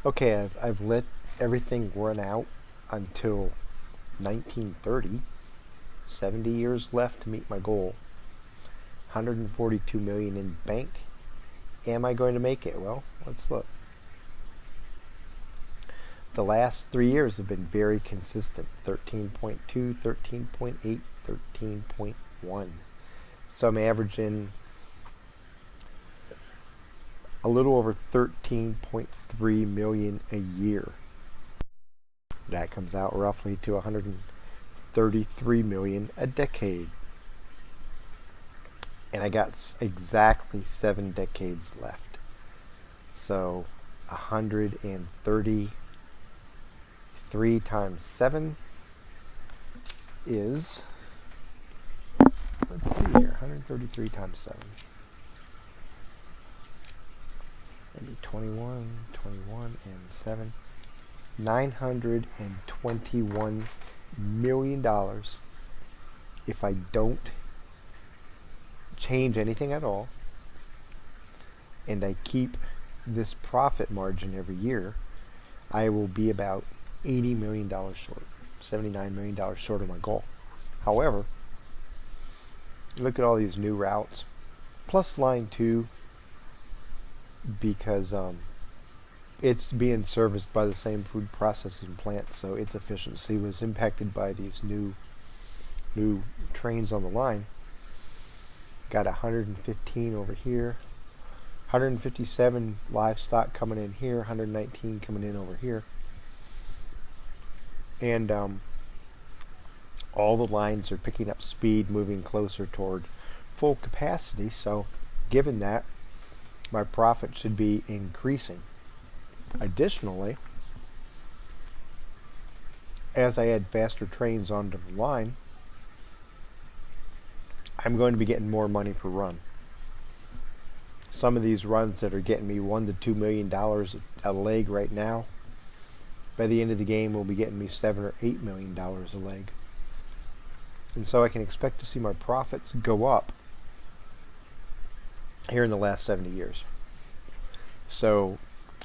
Okay, I've let everything run out until 1930. 70 years left to meet my goal. 142 million in bank. Am I going to make it? Well, let's look. The last 3 years have been very consistent. 13.2, 13.8, 13.1. So I'm averaging a little over 13.3 million a year. That comes out roughly to 133 million a decade. And I got exactly 7 decades left. So 133 times 7 is, let's see here, 133 times 7. Maybe 21, 21, and 7. $921 million if I don't change anything at all, and I keep this profit margin every year. I will be about $80 million short, $79 million short of my goal. However, look at all these new routes, plus line 2, because it's being serviced by the same food processing plants, so its efficiency was impacted by these new trains on the line. Got 115 over here, 157 livestock coming in here, 119 coming in over here, and all the lines are picking up speed, moving closer toward full capacity. So given that, my profit should be increasing. Additionally, as I add faster trains onto the line, I'm going to be getting more money per run. Some of these runs that are getting me $1 to $2 million a leg right now, by the end of the game will be getting me $7 or $8 million a leg. And so I can expect to see my profits go up here in the last 70 years. So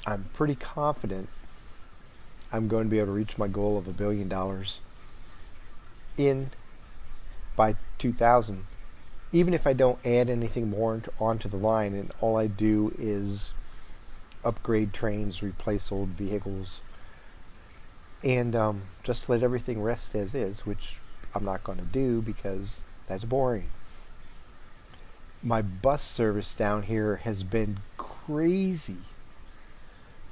I'm pretty confident I'm going to be able to reach my goal of $1 billion by 2000. Even if I don't add anything more onto the line, and all I do is upgrade trains, replace old vehicles, and just let everything rest as is, which I'm not going to do because that's boring. My bus service down here has been crazy.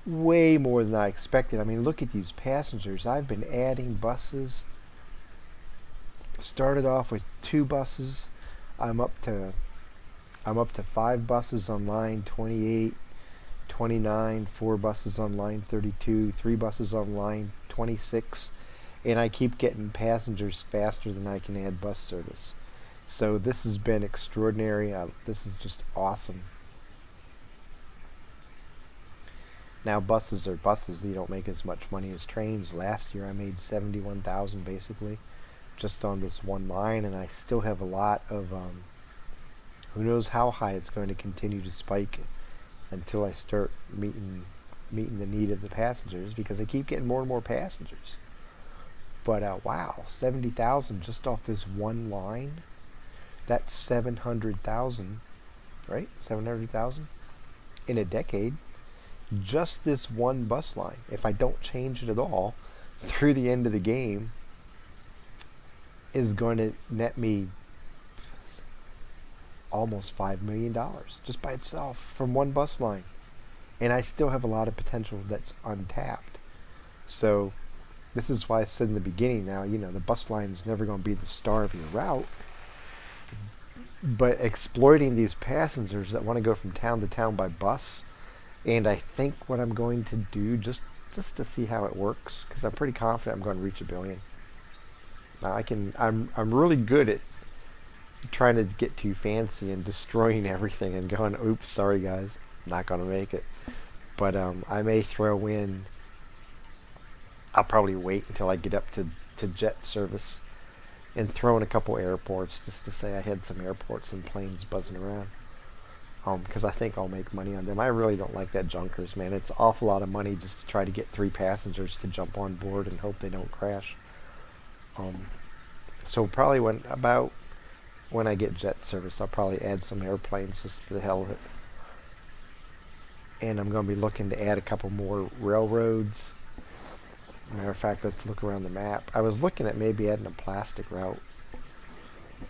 Way more than I expected. I mean, look at these passengers. I've been adding buses. Started off with 2 buses. I'm up to 5 buses on line 28, 29, 4 buses on line 32, 3 buses on line 26, and I keep getting passengers faster than I can add bus service. So this has been extraordinary. This is just awesome. Now buses are buses. You don't make as much money as trains. Last year I made $71,000 basically just on this one line, and I still have a lot of who knows how high it's going to continue to spike until I start meeting the need of the passengers, because I keep getting more and more passengers. But wow, 70,000 just off this one line. That's 700,000, right? 700,000 in a decade. Just this one bus line. If I don't change it at all through the end of the game, is going to net me almost $5 million just by itself from one bus line. And I still have a lot of potential that's untapped. So this is why I said in the beginning, now, the bus line is never going to be the star of your route. But exploiting these passengers that want to go from town to town by bus, and I think what I'm going to do, just to see how it works, because I'm pretty confident I'm going to reach $1 billion. Now I'm really good at trying to get too fancy and destroying everything and going, oops, sorry guys, not going to make it. But I may throw in, I'll probably wait until I get up to jet service and throw in a couple airports just to say I had some airports and planes buzzing around. because I think I'll make money on them. I really don't like that junkers, man. It's an awful lot of money just to try to get 3 passengers to jump on board and hope they don't crash. Um, so probably when I get jet service, I'll probably add some airplanes just for the hell of it. And I'm going to be looking to add a couple more railroads. Matter of fact, let's look around the map. I was looking at maybe adding a plastic route.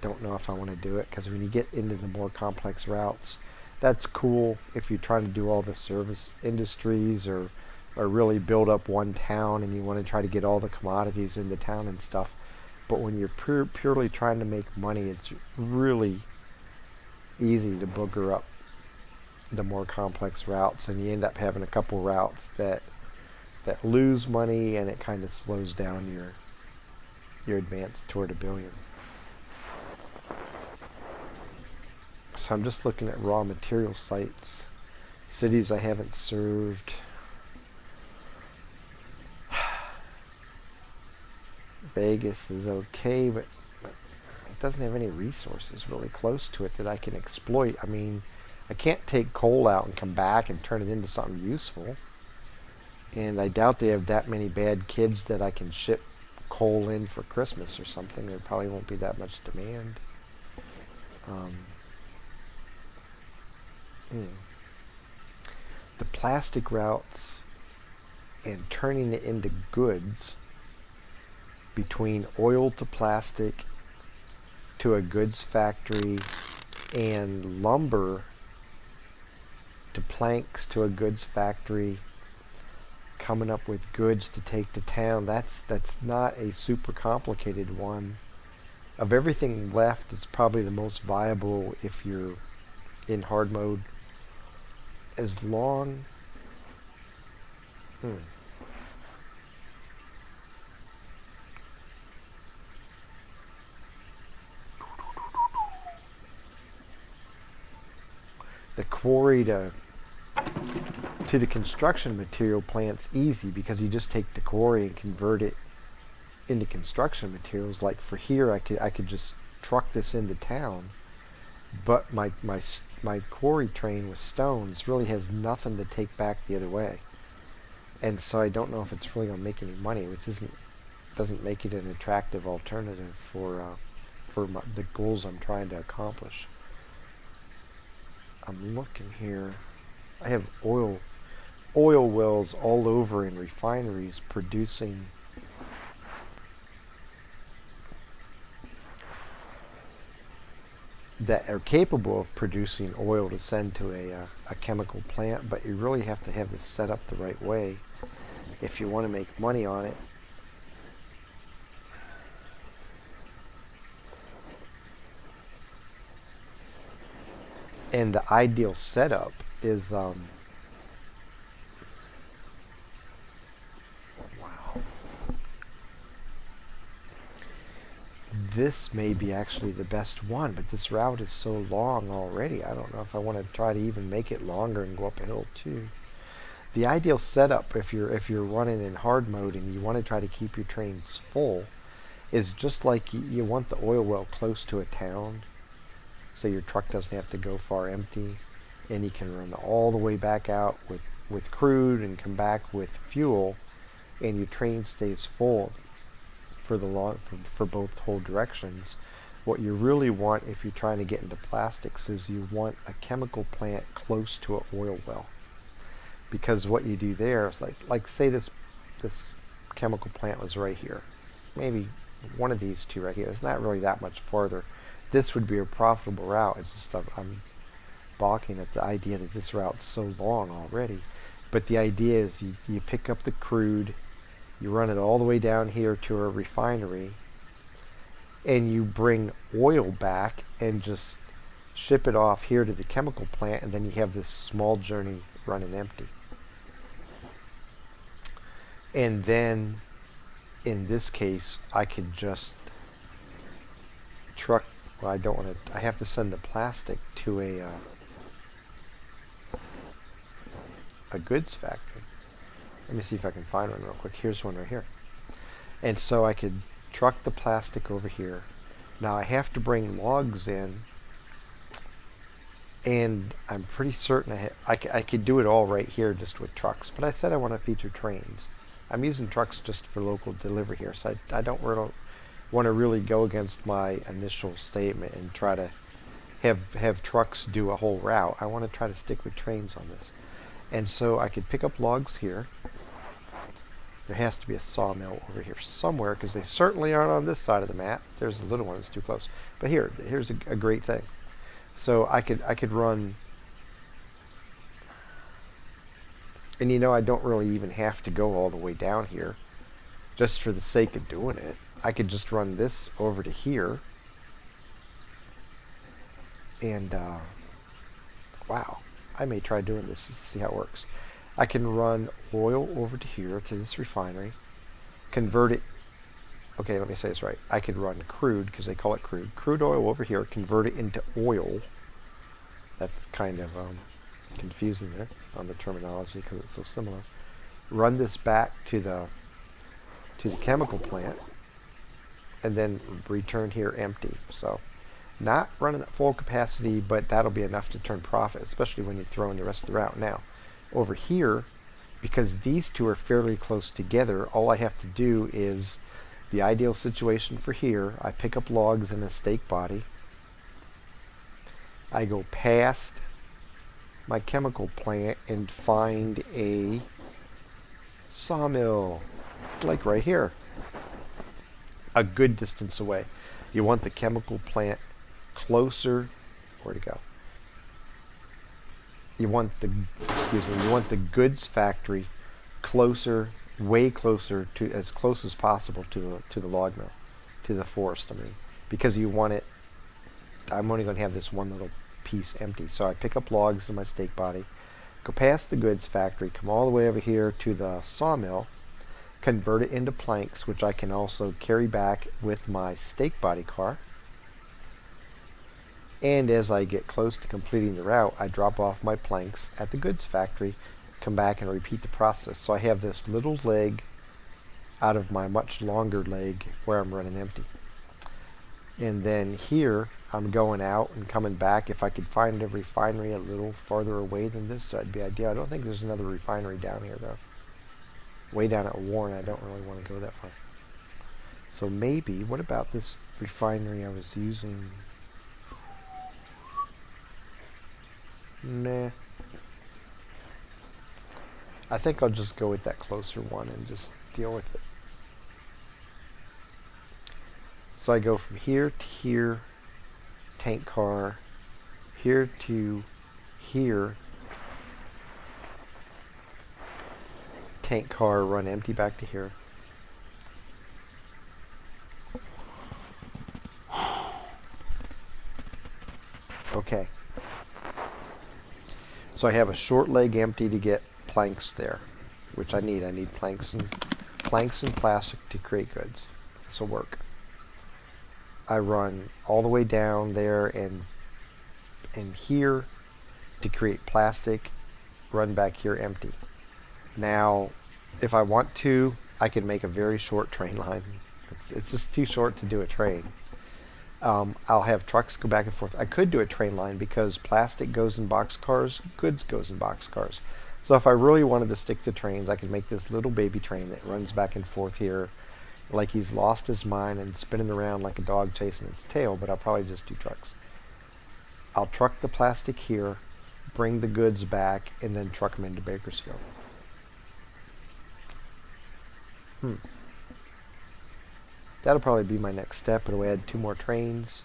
Don't know if I want to do it, because when you get into the more complex routes, that's cool if you're trying to do all the service industries or really build up one town and you want to try to get all the commodities in the town and stuff. But when you're purely trying to make money, it's really easy to booger up the more complex routes, and you end up having a couple routes that lose money, and it kind of slows down your advance toward $1 billion. So I'm just looking at raw material sites, cities I haven't served. Vegas is okay, but it doesn't have any resources really close to it that I can exploit. I mean, I can't take coal out and come back and turn it into something useful. And I doubt they have that many bad kids that I can ship coal in for Christmas or something. There probably won't be that much demand. The plastic routes and turning it into goods, between oil to plastic to a goods factory and lumber to planks to a goods factory, coming up with goods to take to town, that's not a super complicated one. Of everything left, it's probably the most viable if you're in hard mode. As long the quarry to the construction material plant's easy, because you just take the quarry and convert it into construction materials. Like for here, I could just truck this into town, but my quarry train with stones really has nothing to take back the other way, and so I don't know if it's really gonna make any money, which doesn't make it an attractive alternative for the goals I'm trying to accomplish. I'm looking here. I have oil wells all over in refineries producing that are capable of producing oil to send to a chemical plant, but you really have to have this set up the right way if you want to make money on it. And the ideal setup is wow. This may be actually the best one, but this route is so long already. I don't know if I want to try to even make it longer and go up a hill too. The ideal setup, if you're running in hard mode and you want to try to keep your trains full, is just like you want the oil well close to a town, so your truck doesn't have to go far empty, and you can run all the way back out with crude and come back with fuel, and your train stays full for both whole directions. What you really want, if you're trying to get into plastics, is you want a chemical plant close to an oil well, because what you do there is like say this chemical plant was right here, maybe one of these two right here. It's not really that much farther. This would be a profitable route. It's just I'm balking at the idea that this route's so long already. But the idea is you pick up the crude, you run it all the way down here to a refinery, and you bring oil back and just ship it off here to the chemical plant, and then you have this small journey running empty. And then in this case, I could just truck. Well, I don't want to. I have to send the plastic to a goods factory. Let me see if I can find one real quick. Here's one right here. And so I could truck the plastic over here. Now I have to bring logs in And I'm pretty certain I could do it all right here just with trucks. But I said I want to feature trains. I'm using trucks just for local delivery here, so I don't want to really go against my initial statement and try to have trucks do a whole route. I want to try to stick with trains on this. And so I could pick up logs here. There has to be a sawmill over here somewhere, because they certainly aren't on this side of the map. There's a little one that's too close. But here's a great thing. So I could run, and you know, I don't really even have to go all the way down here just for the sake of doing it. I could just run this over to here, and wow, I may try doing this just to see how it works. I can run oil over to here to this refinery, convert it. Okay, let me say this right. I could run crude, because they call it crude oil over here, convert it into oil. That's kind of confusing there on the terminology because it's so similar. Run this back to the chemical plant, and then return here empty. So not running at full capacity, but that'll be enough to turn profit, especially when you throw in the rest of the route. Now, over here, because these two are fairly close together, all I have to do is, the ideal situation for here, I pick up logs in a stake body. I go past my chemical plant and find a sawmill, like right here, a good distance away. You want the chemical plant closer. Where'd it go? You want the goods factory closer, way closer to, as close as possible to the log mill, to the forest. I mean, because you want it. I'm only going to have this one little piece empty, so I pick up logs in my stake body, go past the goods factory, come all the way over here to the sawmill, convert it into planks, which I can also carry back with my stake body car. And as I get close to completing the route, I drop off my planks at the goods factory, come back and repeat the process. So I have this little leg out of my much longer leg where I'm running empty. And then here, I'm going out and coming back. If I could find a refinery a little farther away than this, that'd be ideal. I don't think there's another refinery down here, though. Way down at Warren, I don't really want to go that far. So maybe, what about this refinery I was using? Nah. I think I'll just go with that closer one and just deal with it. So I go from here to here, tank car, here to here, tank car, run empty back to here. Okay. So I have a short leg empty to get planks there, which I need. I need planks and plastic to create goods. This will work. I run all the way down there and here to create plastic, run back here empty. Now, if I want to, I can make a very short train line. It's just too short to do a train. I'll have trucks go back and forth. I could do a train line because plastic goes in boxcars, goods goes in boxcars. So if I really wanted to stick to trains, I could make this little baby train that runs back and forth here like he's lost his mind and spinning around like a dog chasing its tail, but I'll probably just do trucks. I'll truck the plastic here, bring the goods back, and then truck them into Bakersfield. That'll probably be my next step. It'll add 2 more trains,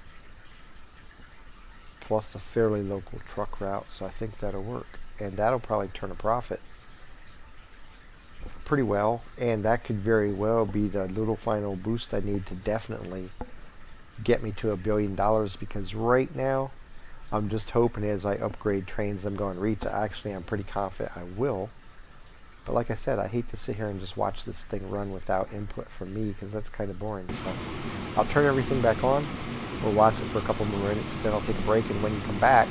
plus a fairly local truck route, so I think that'll work. And that'll probably turn a profit pretty well, and that could very well be the little final boost I need to definitely get me to $1 billion, because right now I'm just hoping as I upgrade trains I'm going to reach. Actually, I'm pretty confident I will. But like I said, I hate to sit here and just watch this thing run without input from me, because that's kind of boring. So I'll turn everything back on. We'll watch it for a couple more minutes, then I'll take a break, and when you come back,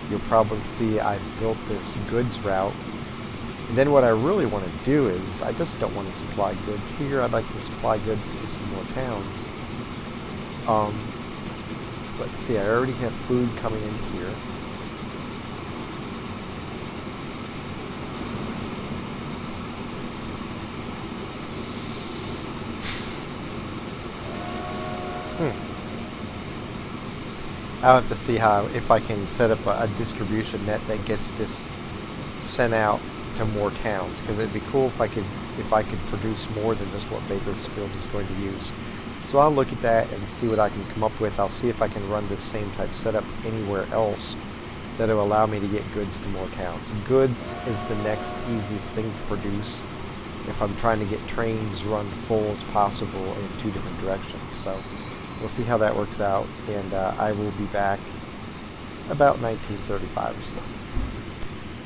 you'll probably see I've built this goods route. And then what I really want to do is, I just don't want to supply goods here. I'd like to supply goods to some more towns. Let's see, I already have food coming in here. Hmm. I'll have to see how if I can set up a distribution net that gets this sent out to more towns, because it'd be cool if I could produce more than just what Bakersfield is going to use. So I'll look at that and see what I can come up with. I'll see if I can run this same type setup anywhere else that will allow me to get goods to more towns. Goods is the next easiest thing to produce if I'm trying to get trains run full as possible in two different directions. So we'll see how that works out, and I will be back about 1935 or so.